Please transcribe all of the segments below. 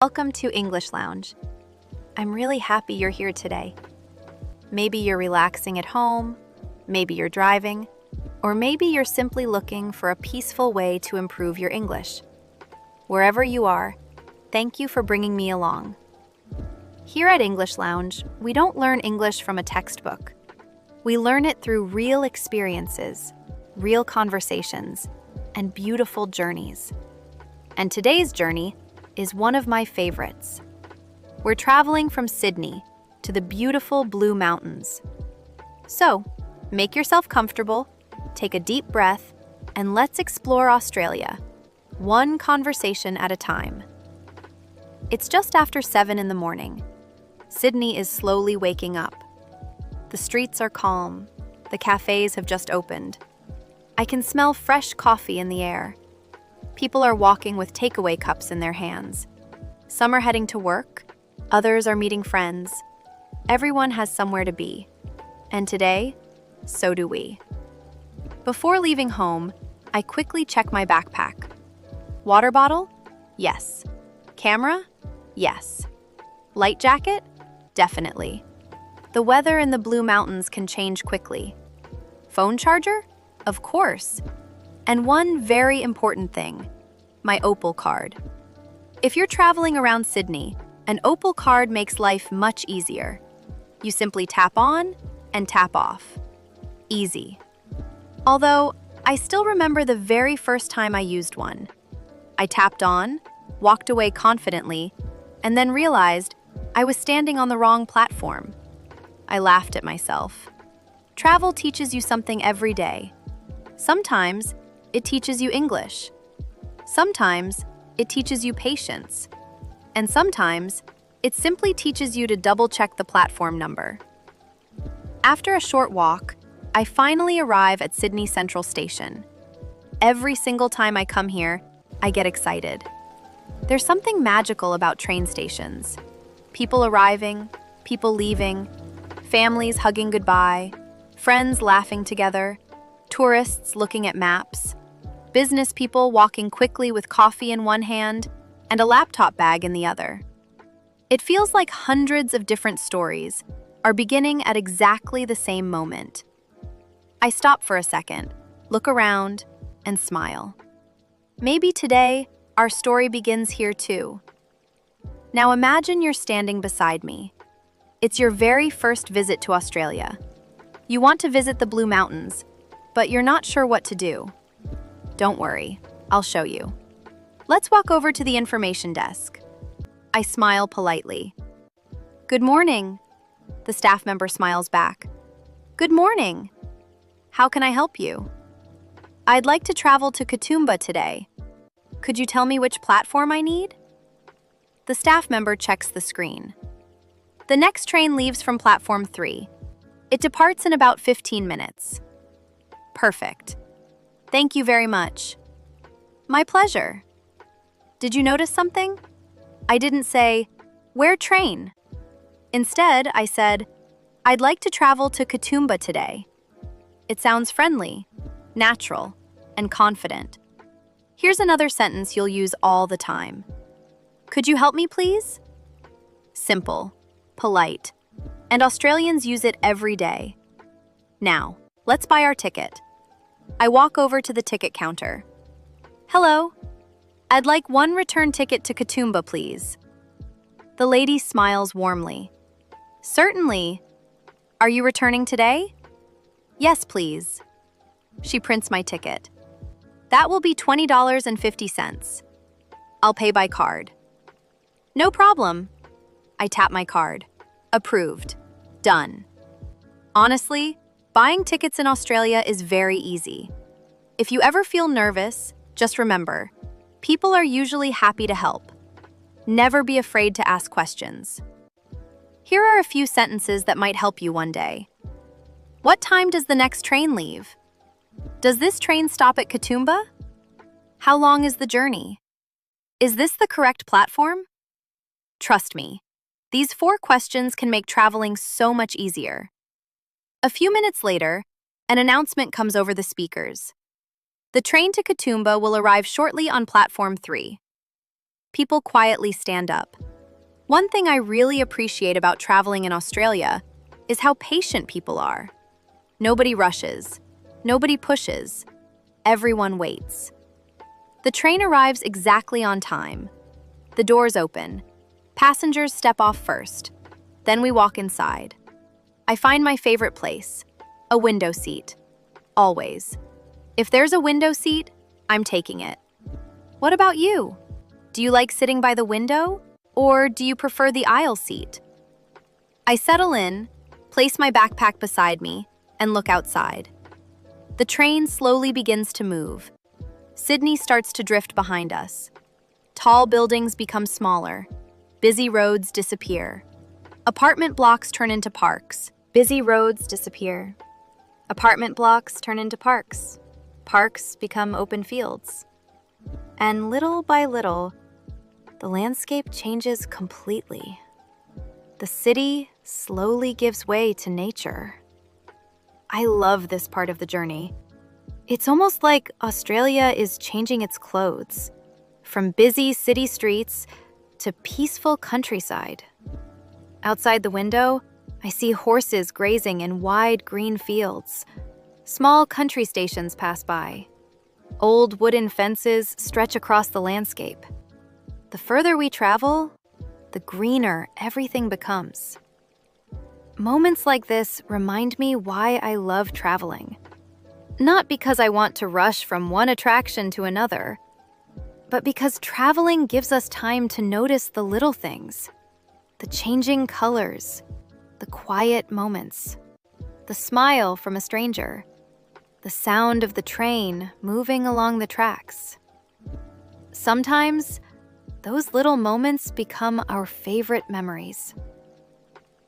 Welcome to English Lounge. I'm really happy you're here today. Maybe you're relaxing at home, maybe you're driving, or maybe you're simply looking for a peaceful way to improve your English. Wherever you are, thank you for bringing me along. Here at English Lounge, we don't learn English from a textbook. We learn it through real experiences, real conversations, and beautiful journeys. And today's journey is one of my favorites. We're traveling from Sydney to the beautiful Blue Mountains. So, make yourself comfortable, take a deep breath, and let's explore Australia, one conversation at a time. It's just after 7 in the morning. Sydney is slowly waking up. The streets are calm. The cafes have just opened. I can smell fresh coffee in the air. People are walking with takeaway cups in their hands. Some are heading to work. Others are meeting friends. Everyone has somewhere to be. And today, so do we. Before leaving home, I quickly check my backpack. Water bottle? Yes. Camera? Yes. Light jacket? Definitely. The weather in the Blue Mountains can change quickly. Phone charger? Of course. And one very important thing, my Opal card. If you're traveling around Sydney, an Opal card makes life much easier. You simply tap on and tap off. Easy. Although, I still remember the very first time I used one. I tapped on, walked away confidently, and then realized I was standing on the wrong platform. I laughed at myself. Travel teaches you something every day. Sometimes, it teaches you English. Sometimes, it teaches you patience. And sometimes, it simply teaches you to double-check the platform number. After a short walk, I finally arrive at Sydney Central Station. Every single time I come here, I get excited. There's something magical about train stations. People arriving, people leaving, families hugging goodbye, friends laughing together, tourists looking at maps, business people walking quickly with coffee in one hand and a laptop bag in the other. It feels like hundreds of different stories are beginning at exactly the same moment. I stop for a second, look around, and smile. Maybe today, our story begins here too. Now imagine you're standing beside me. It's your very first visit to Australia. You want to visit the Blue Mountains, but you're not sure what to do. Don't worry, I'll show you. Let's walk over to the information desk. I smile politely. Good morning. The staff member smiles back. Good morning. How can I help you? I'd like to travel to Katoomba today. Could you tell me which platform I need? The staff member checks the screen. The next train leaves from platform 3. It departs in about 15 minutes. Perfect. Thank you very much. My pleasure. Did you notice something? I didn't say, "Where train?" Instead, I said, "I'd like to travel to Katoomba today." It sounds friendly, natural, and confident. Here's another sentence you'll use all the time. Could you help me, please? Simple, polite, and Australians use it every day. Now, let's buy our ticket. I walk over to the ticket counter. Hello, I'd like one return ticket to Katoomba, please. The lady smiles warmly. Certainly. Are you returning today? Yes, please. She prints my ticket. That will be $20.50. I'll pay by card. No problem. I tap my card. Approved. Done. Honestly, buying tickets in Australia is very easy. If you ever feel nervous, just remember, people are usually happy to help. Never be afraid to ask questions. Here are a few sentences that might help you one day. What time does the next train leave? Does this train stop at Katoomba? How long is the journey? Is this the correct platform? Trust me, these 4 questions can make traveling so much easier. A few minutes later, an announcement comes over the speakers. The train to Katoomba will arrive shortly on platform 3. people quietly stand up. One thing I really appreciate about traveling in Australia is how patient people are. Nobody rushes. Nobody pushes. Everyone waits. The train arrives exactly on time. The doors open. Passengers step off first. Then we walk inside. I find my favorite place, a window seat. Always. If there's a window seat, I'm taking it. What about you? Do you like sitting by the window, or do you prefer the aisle seat? I settle in, place my backpack beside me, and look outside. The train slowly begins to move. Sydney starts to drift behind us. Tall buildings become smaller. Busy roads disappear. Apartment blocks turn into parks. Busy roads disappear. Apartment blocks turn into parks. Parks become open fields. And little by little, the landscape changes completely. The city slowly gives way to nature. I love this part of the journey. It's almost like Australia is changing its clothes, from busy city streets to peaceful countryside. Outside the window, I see horses grazing in wide green fields. Small country stations pass by. Old wooden fences stretch across the landscape. The further we travel, the greener everything becomes. Moments like this remind me why I love traveling. Not because I want to rush from one attraction to another, but because traveling gives us time to notice the little things, the changing colors, the quiet moments, the smile from a stranger, the sound of the train moving along the tracks. Sometimes, those little moments become our favorite memories.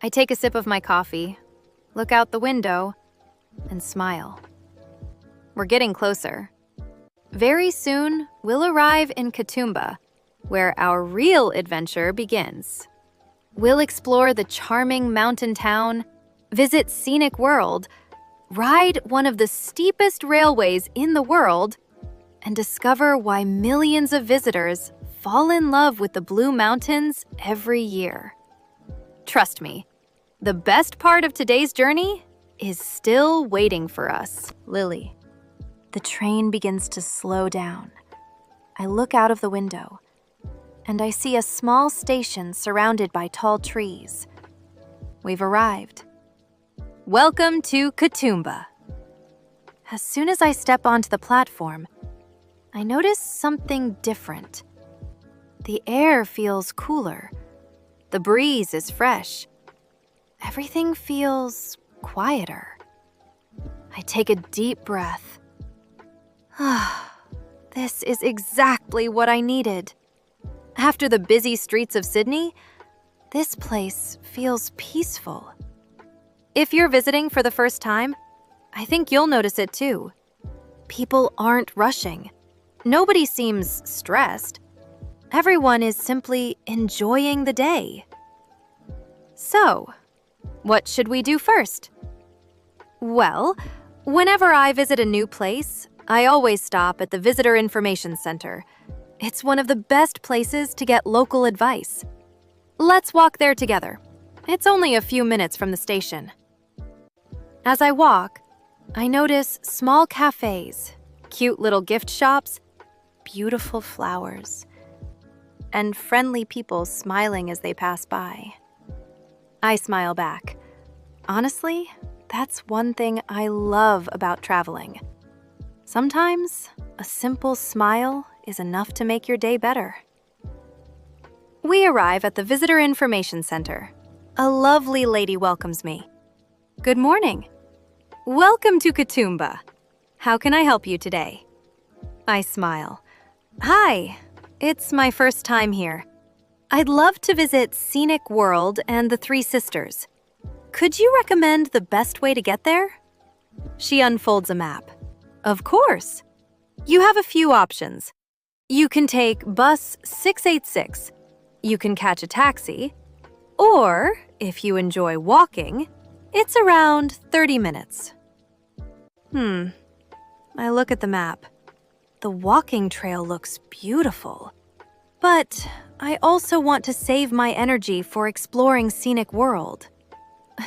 I take a sip of my coffee, look out the window, and smile. We're getting closer. Very soon, we'll arrive in Katoomba, where our real adventure begins. We'll explore the charming mountain town, visit Scenic World, ride one of the steepest railways in the world, and discover why millions of visitors fall in love with the Blue Mountains every year. Trust me, the best part of today's journey is still waiting for us. Lily. The train begins to slow down. I look out of the window, and I see a small station surrounded by tall trees. We've arrived. Welcome to Katoomba. As soon as I step onto the platform, I notice something different. The air feels cooler. The breeze is fresh. Everything feels quieter. I take a deep breath. This is exactly what I needed. After the busy streets of Sydney, this place feels peaceful. If you're visiting for the first time, I think you'll notice it too. People aren't rushing. Nobody seems stressed. Everyone is simply enjoying the day. So, what should we do first? Well, whenever I visit a new place, I always stop at the Visitor Information Center. It's one of the best places to get local advice. Let's walk there together. It's only a few minutes from the station. As I walk, I notice small cafes, cute little gift shops, beautiful flowers, and friendly people smiling as they pass by. I smile back. Honestly, that's one thing I love about traveling. Sometimes, a simple smile is enough to make your day better. We arrive at the Visitor Information Center. A lovely lady welcomes me. Good morning. Welcome to Katoomba. How can I help you today? I smile. Hi, it's my first time here. I'd love to visit Scenic World and the Three Sisters. Could you recommend the best way to get there? She unfolds a map. Of course. You have a few options. You can take bus 686. You can catch a taxi. Or, if you enjoy walking, it's around 30 minutes. I look at the map. The walking trail looks beautiful. But I also want to save my energy for exploring Scenic World.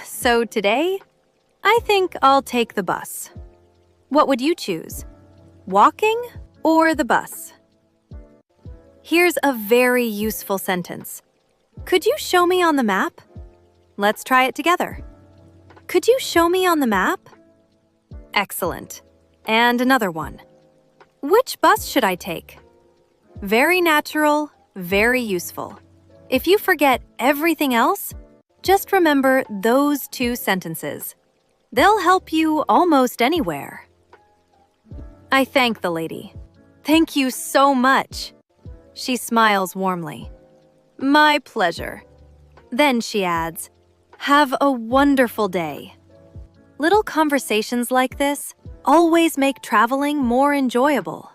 So today, I think I'll take the bus. What would you choose? Walking or the bus? Here's a very useful sentence. Could you show me on the map? Let's try it together. Could you show me on the map? Excellent. And another one. Which bus should I take? Very natural, very useful. If you forget everything else, just remember those two sentences. They'll help you almost anywhere. I thank the lady. Thank you so much. She smiles warmly. My pleasure. Then she adds, have a wonderful day. Little conversations like this always make traveling more enjoyable.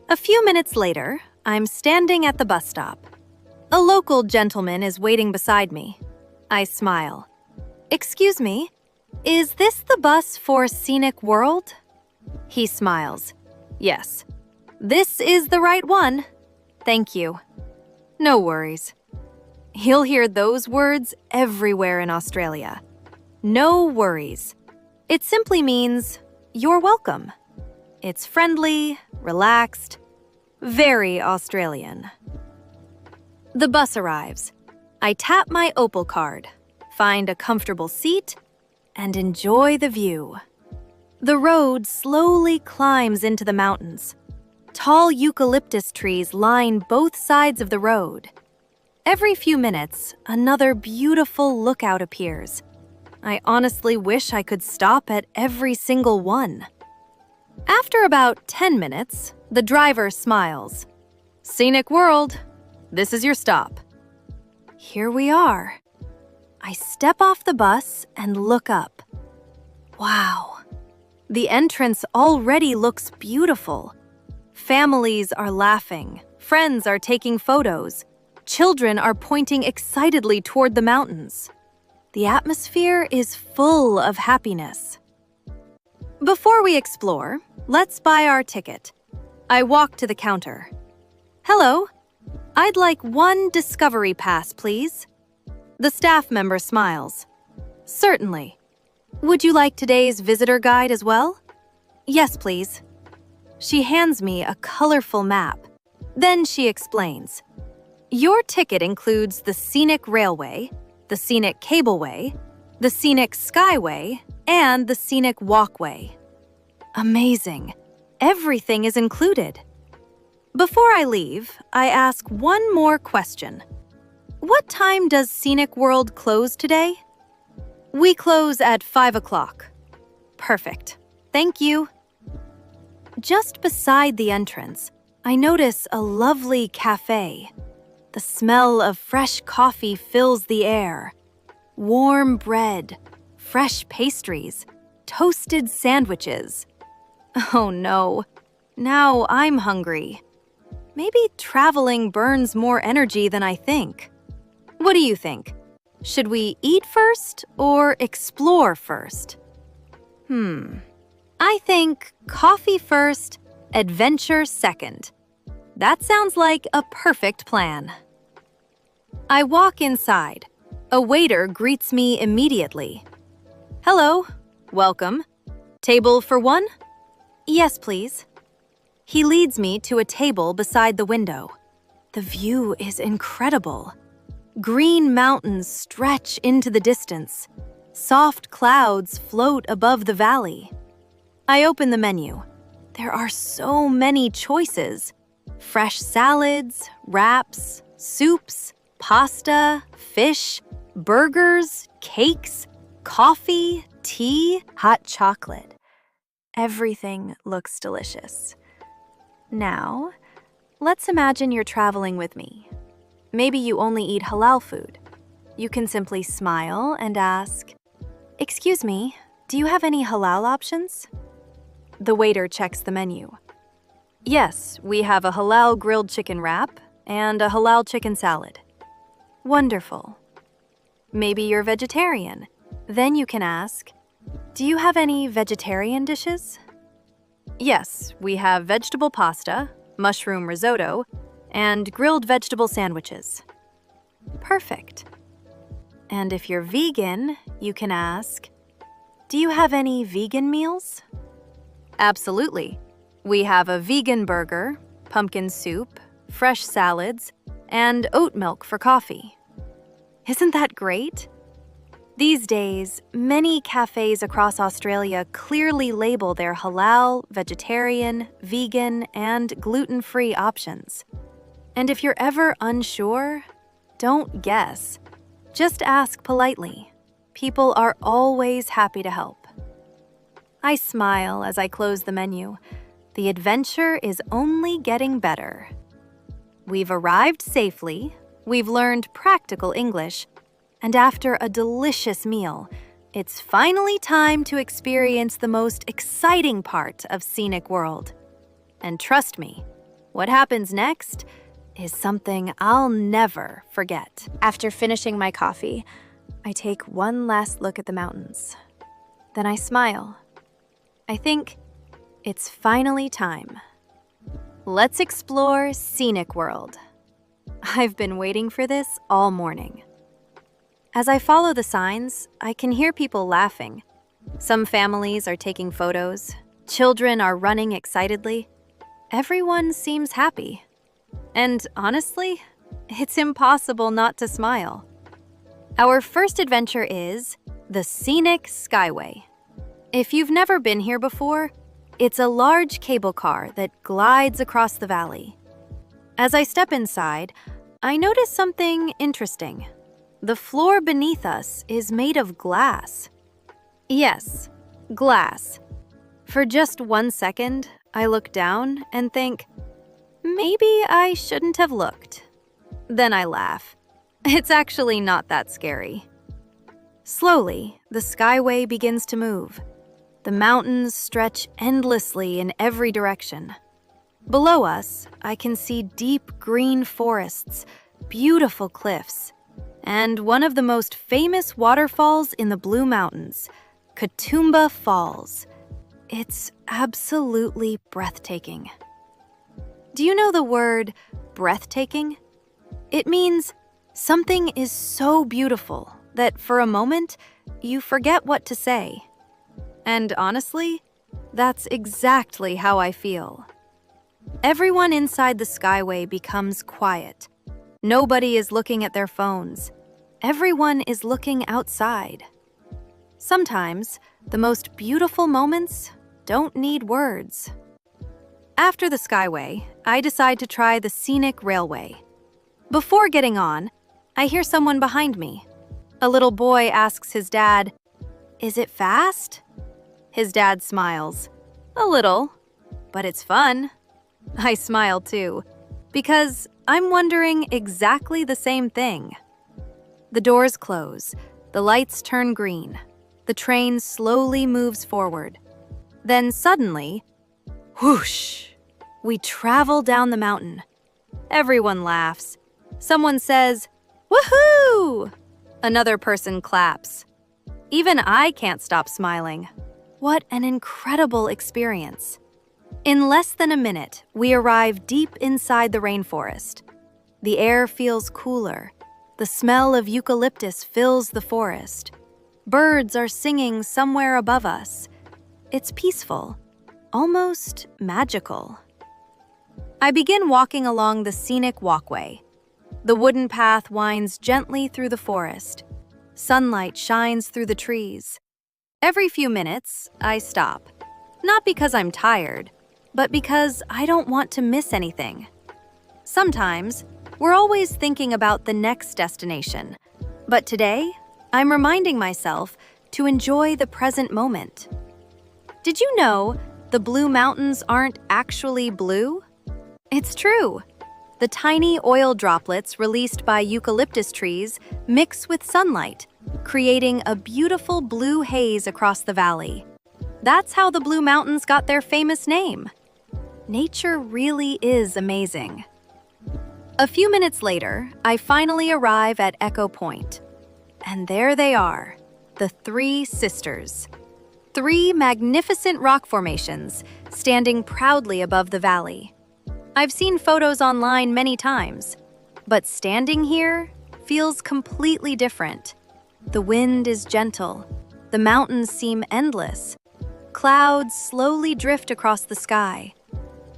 A few minutes later, I'm standing at the bus stop. A local gentleman is waiting beside me. I smile. Excuse me, is this the bus for Scenic World? He smiles. Yes, this is the right one. Thank you. No worries. You'll hear those words everywhere in Australia. No worries. It simply means you're welcome. It's friendly, relaxed, very Australian. The bus arrives. I tap my Opal card, find a comfortable seat, and enjoy the view. The road slowly climbs into the mountains. Tall eucalyptus trees line both sides of the road. Every few minutes, another beautiful lookout appears. I honestly wish I could stop at every single one. After about 10 minutes, the driver smiles. Scenic World, this is your stop. Here we are. I step off the bus and look up. Wow. The entrance already looks beautiful. Families are laughing, friends are taking photos, children are pointing excitedly toward the mountains. The atmosphere is full of happiness. Before we explore, let's buy our ticket. I walk to the counter. Hello, I'd like one Discovery Pass, please. The staff member smiles. Certainly. Would you like today's visitor guide as well? Yes, please. She hands me a colorful map. Then she explains. Your ticket includes the Scenic Railway, the Scenic Cableway, the Scenic Skyway, and the Scenic Walkway. Amazing. Everything is included. Before I leave, I ask one more question. What time does Scenic World close today? We close at 5 o'clock. Perfect. Thank you. Just beside the entrance, I notice a lovely cafe. The smell of fresh coffee fills the air. Warm bread, fresh pastries, toasted sandwiches. Oh no, now I'm hungry. Maybe traveling burns more energy than I think. What do you think? Should we eat first or explore first? I think coffee first, adventure second. That sounds like a perfect plan. I walk inside. A waiter greets me immediately. Hello, welcome. Table for one? Yes, please. He leads me to a table beside the window. The view is incredible. Green mountains stretch into the distance. Soft clouds float above the valley. I open the menu. There are so many choices. Fresh salads, wraps, soups, pasta, fish, burgers, cakes, coffee, tea, hot chocolate. Everything looks delicious. Now, let's imagine you're traveling with me. Maybe you only eat halal food. You can simply smile and ask, "Excuse me, do you have any halal options?" The waiter checks the menu. Yes, we have a halal grilled chicken wrap and a halal chicken salad. Wonderful. Maybe you're vegetarian. Then you can ask, "Do you have any vegetarian dishes?" Yes, we have vegetable pasta, mushroom risotto, and grilled vegetable sandwiches. Perfect. And if you're vegan, you can ask, do you have any vegan meals? Absolutely. We have a vegan burger, pumpkin soup, fresh salads, and oat milk for coffee. Isn't that great? These days, many cafes across Australia clearly label their halal, vegetarian, vegan, and gluten-free options. And if you're ever unsure, don't guess. Just ask politely. People are always happy to help. I smile as I close the menu. The adventure is only getting better. We've arrived safely, we've learned practical English, and after a delicious meal, it's finally time to experience the most exciting part of Scenic World. And trust me, what happens next is something I'll never forget. After finishing my coffee, I take one last look at the mountains. Then I smile. I think it's finally time. Let's explore Scenic World. I've been waiting for this all morning. As I follow the signs, I can hear people laughing. Some families are taking photos. Children are running excitedly. Everyone seems happy. And honestly, it's impossible not to smile. Our first adventure is the Scenic Skyway. If you've never been here before, it's a large cable car that glides across the valley. As I step inside, I notice something interesting. The floor beneath us is made of glass. Yes, glass. For just 1 second, I look down and think, maybe I shouldn't have looked. Then I laugh. It's actually not that scary. Slowly, the skyway begins to move. The mountains stretch endlessly in every direction. Below us, I can see deep green forests, beautiful cliffs, and one of the most famous waterfalls in the Blue Mountains, Katoomba Falls. It's absolutely breathtaking. Do you know the word breathtaking? It means something is so beautiful that for a moment, you forget what to say. And honestly, that's exactly how I feel. Everyone inside the skyway becomes quiet. Nobody is looking at their phones. Everyone is looking outside. Sometimes, the most beautiful moments don't need words. After the skyway, I decide to try the scenic railway. Before getting on, I hear someone behind me. A little boy asks his dad, "Is it fast?" His dad smiles. "A little, but it's fun." I smile too, because I'm wondering exactly the same thing. The doors close, the lights turn green, the train slowly moves forward. Then suddenly, whoosh, we travel down the mountain. Everyone laughs. Someone says, "Woohoo!" Another person claps. Even I can't stop smiling. What an incredible experience. In less than a minute, we arrive deep inside the rainforest. The air feels cooler. The smell of eucalyptus fills the forest. Birds are singing somewhere above us. It's peaceful, almost magical. I begin walking along the scenic walkway. The wooden path winds gently through the forest. Sunlight shines through the trees. Every few minutes, I stop. Not because I'm tired, but because I don't want to miss anything. Sometimes, we're always thinking about the next destination. But today, I'm reminding myself to enjoy the present moment. Did you know the Blue Mountains aren't actually blue? It's true. The tiny oil droplets released by eucalyptus trees mix with sunlight, creating a beautiful blue haze across the valley. That's how the Blue Mountains got their famous name. Nature really is amazing. A few minutes later, I finally arrive at Echo Point. And there they are, the Three Sisters. 3 magnificent rock formations standing proudly above the valley. I've seen photos online many times, but standing here feels completely different. The wind is gentle. The mountains seem endless. Clouds slowly drift across the sky.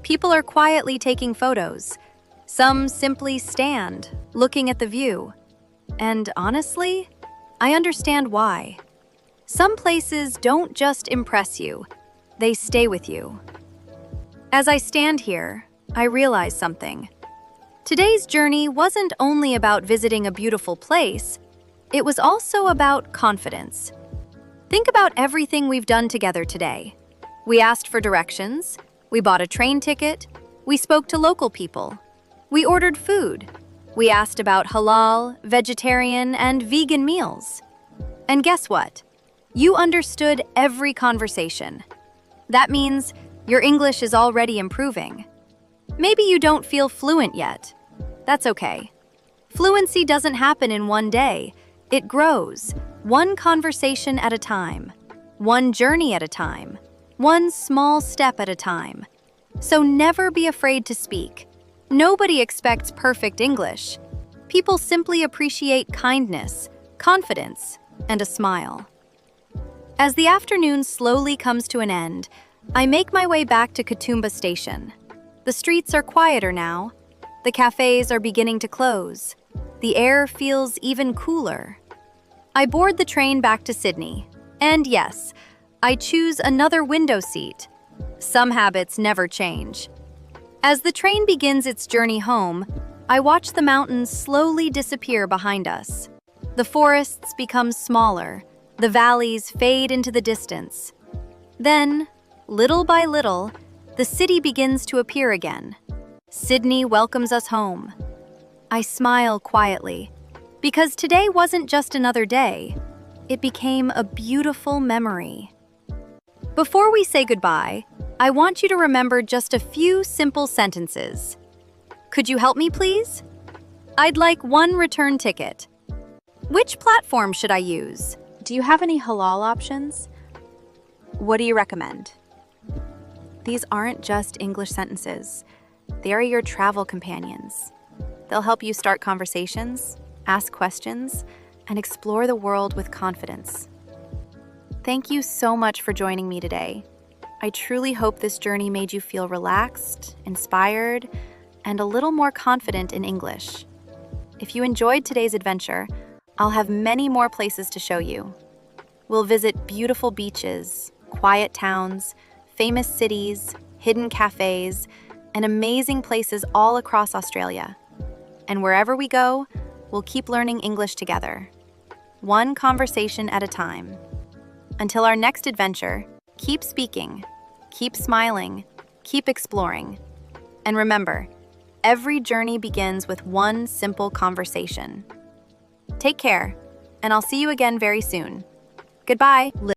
People are quietly taking photos. Some simply stand, looking at the view. And honestly, I understand why. Some places don't just impress you, they stay with you. As I stand here, I realize something. Today's journey wasn't only about visiting a beautiful place, it was also about confidence. Think about everything we've done together today. We asked for directions, we bought a train ticket, we spoke to local people, we ordered food, we asked about halal, vegetarian, and vegan meals. And guess what? You understood every conversation. That means your English is already improving. Maybe you don't feel fluent yet. That's okay. Fluency doesn't happen in one day. It grows, one conversation at a time, one journey at a time, one small step at a time. So never be afraid to speak. Nobody expects perfect English. People simply appreciate kindness, confidence, and a smile. As the afternoon slowly comes to an end, I make my way back to Katoomba Station. The streets are quieter now. The cafes are beginning to close. The air feels even cooler. I board the train back to Sydney. And yes, I choose another window seat. Some habits never change. As the train begins its journey home, I watch the mountains slowly disappear behind us. The forests become smaller. The valleys fade into the distance. Then, little by little, the city begins to appear again. Sydney welcomes us home. I smile quietly, because today wasn't just another day. It became a beautiful memory. Before we say goodbye, I want you to remember just a few simple sentences. Could you help me, please? I'd like one return ticket. Which platform should I use? Do you have any halal options? What do you recommend? These aren't just English sentences. They are your travel companions. They'll help you start conversations, ask questions, and explore the world with confidence. Thank you so much for joining me today. I truly hope this journey made you feel relaxed, inspired, and a little more confident in English. If you enjoyed today's adventure, I'll have many more places to show you. We'll visit beautiful beaches, quiet towns, famous cities, hidden cafes, and amazing places all across Australia. And wherever we go, we'll keep learning English together, one conversation at a time. Until our next adventure, keep speaking, keep smiling, keep exploring. And remember, every journey begins with one simple conversation. Take care, and I'll see you again very soon. Goodbye.